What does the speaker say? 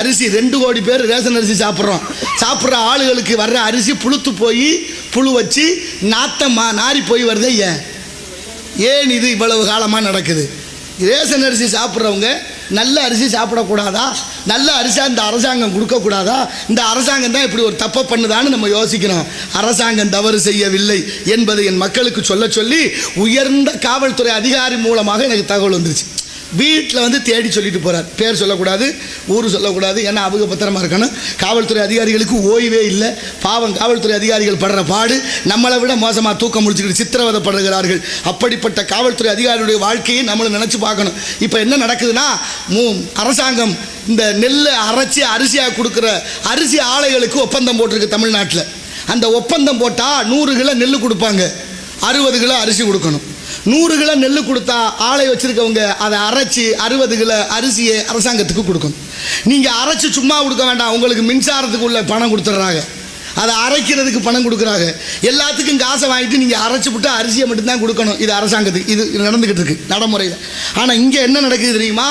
அரிசி 2 கோடி பேர் ரேஷன் அரிசி சாப்பிட்ற ஆளுகளுக்கு வர்ற அரிசி புழுத்து போய் புழு வச்சு நாரி போய் வருதே. ஏன் இது இவ்வளவு காலமாக நடக்குது? ரேஷன் அரிசி சாப்பிட்றவங்க நல்ல அரிசி சாப்பிடக்கூடாதா? நல்ல அரிசியாக இந்த அரசாங்கம் கொடுக்கக்கூடாதா? இந்த அரசாங்கம் தான் இப்படி ஒரு தப்பை பண்ணுதான்னு நம்ம யோசிக்கணும். அரசாங்கம் தவறு செய்யவில்லை என்பதை என் மக்களுக்கு சொல்லி உயர்ந்த காவல்துறை அதிகாரி மூலமாக எனக்கு தகவல் வந்துருச்சு. வீட்டில் தேடி சொல்லிட்டு போகிறார். பேர் சொல்லக்கூடாது, ஊர் சொல்லக்கூடாது, ஏன்னா அவங்க பத்திரமா இருக்கணும். காவல்துறை அதிகாரிகளுக்கு ஓய்வே இல்லை. பாவம், காவல்துறை அதிகாரிகள் படுற பாடு நம்மளை விட மோசமாக தூக்கம் முடிச்சுக்கிட்டு சித்திரவதைப்படுகிறார்கள். அப்படிப்பட்ட காவல்துறை அதிகாரிகளுடைய வாழ்க்கையை நம்மளை நினச்சி பார்க்கணும். இப்போ என்ன நடக்குதுன்னா, அரசாங்கம் இந்த நெல்லை அரைச்சி அரிசியாக கொடுக்குற அரிசி ஆலைகளுக்கு ஒப்பந்தம் போட்டிருக்கு தமிழ்நாட்டில். அந்த ஒப்பந்தம் போட்டால் 100 கிலோ நெல் கொடுப்பாங்க, 60 கிலோ அரிசி கொடுக்கணும். 100 கிலோ நெல் கொடுத்தா ஆலை வச்சுருக்கவங்க அதை அரைச்சி 60 கிலோ அரிசியை அரசாங்கத்துக்கு கொடுக்கணும். நீங்கள் அரைச்சி சும்மா கொடுக்க வேண்டாம், உங்களுக்கு மின்சாரத்துக்கு உள்ள பணம் கொடுத்துட்றாங்க, அதை அரைக்கிறதுக்கு பணம் கொடுக்குறாங்க. எல்லாத்துக்கும் காசை வாங்கிட்டு நீங்கள் அரைச்சி விட்டு அரிசியை மட்டும்தான் கொடுக்கணும். இது அரசாங்கத்துக்கு இது நடந்துக்கிட்டு இருக்குது நடைமுறையில். ஆனால் இங்கே என்ன நடக்குது தெரியுமா?